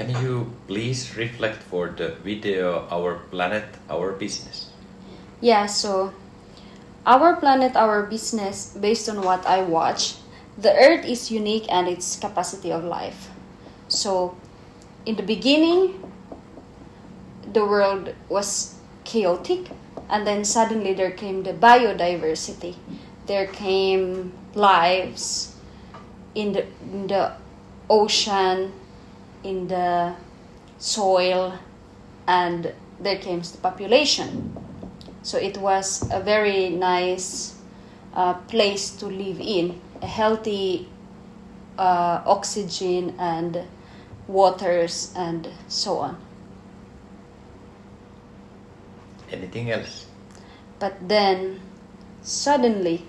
Can you please reflect for the video Our Planet, Our Business? Yeah, so Our Planet, Our Business, based on what I watch, the Earth is unique and its capacity of life. So, in the beginning, the world was chaotic, and then suddenly there came the biodiversity. There came lives in the ocean, in the soil, and there came the population. So it was a very nice place to live in, a healthy oxygen and waters and so on. Anything else? But then suddenly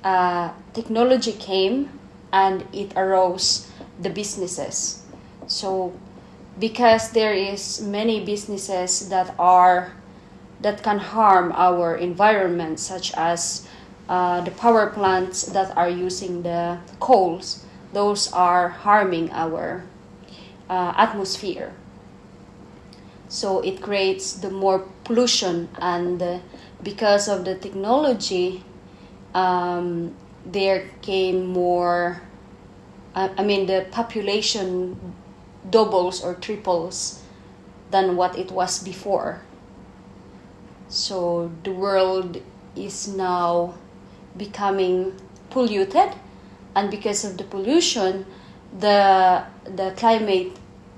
technology came and it arose the businesses. So because there is many businesses that can harm our environment, such as the power plants that are using the coals, those are harming our atmosphere. So it creates the more pollution, and because of the technology, there came more. The population doubles or triples than what it was before. So the world is now becoming polluted, and because of the pollution, the climate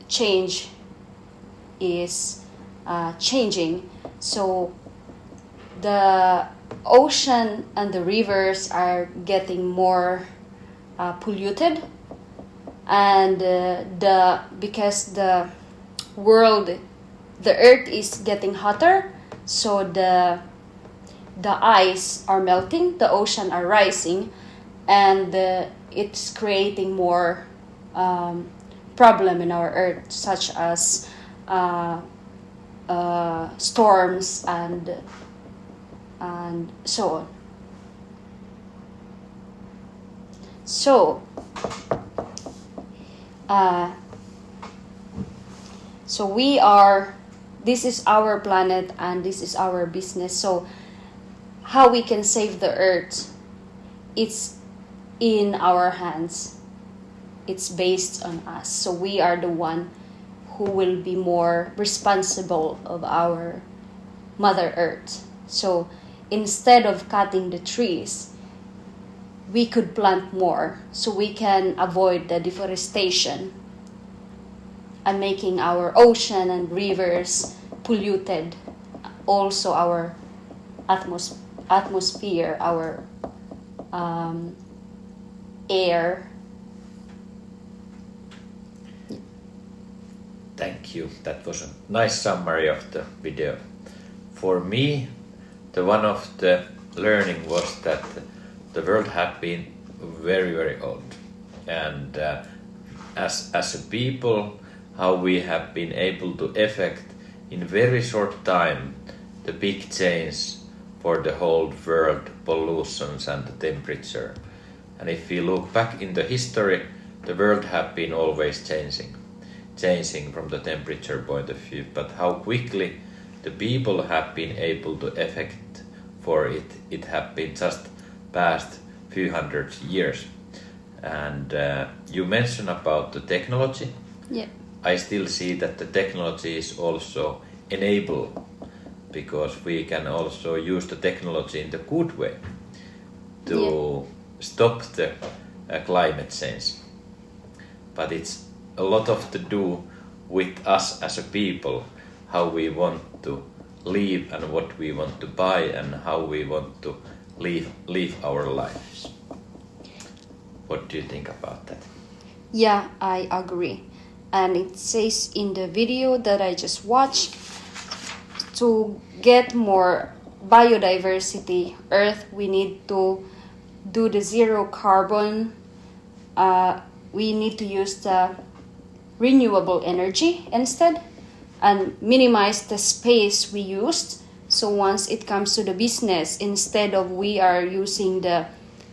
change is changing. So the ocean and the rivers are getting more polluted, and because the earth is getting hotter, so the ice are melting, the ocean are rising, and it's creating more problem in our earth, such as storms and so on. So this is our planet and this is our business. So how we can save the earth, it's in our hands. It's based on us. So we are the one who will be more responsible of our Mother Earth. So instead of cutting the trees, we could plant more so we can avoid the deforestation and making our ocean and rivers polluted. Also our atmosphere, our air. Thank you. That was a nice summary of the video. For me, one of the learning was that the world had been very, very old, and as a people, how we have been able to effect in very short time the big change for the whole world, pollutions and the temperature. And if we look back in the history, the world have been always changing from the temperature point of view, but how quickly the people have been able to effect for it have been just past few hundred years. And you mentioned about the technology. Yeah. I still see that the technology is also enable, because we can also use the technology in the good way to stop the climate change. But it's a lot of to do with us as a people, how we want to live and what we want to buy and how we want to live our lives. What do you think about that? Yeah, I agree. And it says in the video that I just watched, to get more biodiversity, Earth, we need to do the zero carbon. We need to use the renewable energy instead and minimize the space we used. So once it comes to the business, instead of we are using the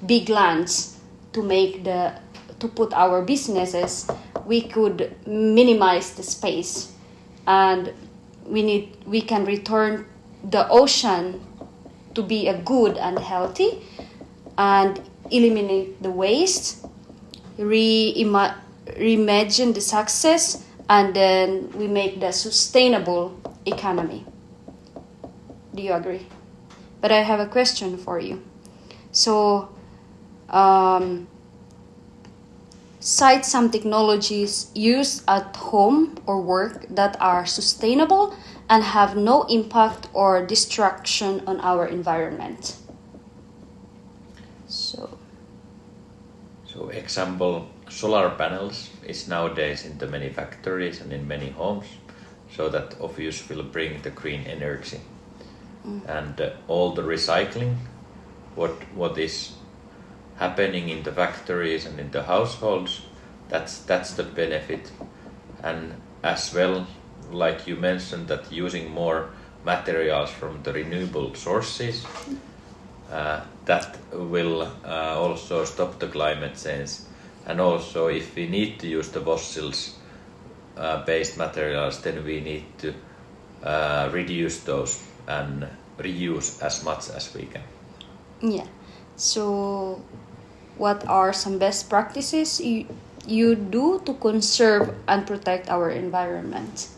big lands to put our businesses, we could minimize the space, and we can return the ocean to be a good and healthy, and eliminate the waste, reimagine the success, and then we make the sustainable economy. Do you agree? But I have a question for you. So, cite some technologies used at home or work that are sustainable and have no impact or destruction on our environment. So example, solar panels is nowadays in the many factories and in many homes, so that obviously will bring the green energy. And all the recycling, what is happening in the factories and in the households, that's the benefit. And as well, like you mentioned, that using more materials from the renewable sources, that will also stop the climate change. And also, if we need to use the fossils based materials, then we need to reduce those and reuse as much as we can. Yeah. So, what are some best practices you do to conserve and protect our environment?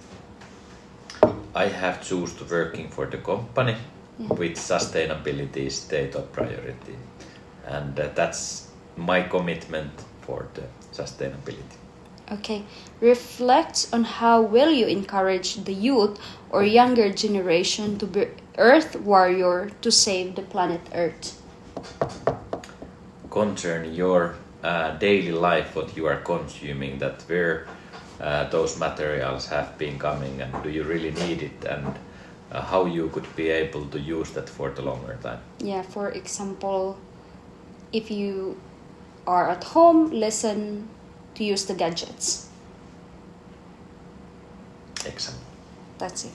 I have chosen working for the company with sustainability is their top priority, and that's my commitment for the sustainability. Okay. Reflect on how will you encourage the youth or younger generation to be Earth warrior to save the planet Earth. Concern your daily life, what you are consuming, that where those materials have been coming, and do you really need it, and how you could be able to use that for the longer time. Yeah, for example, if you are at home, listen to use the gadgets. Example. That's it.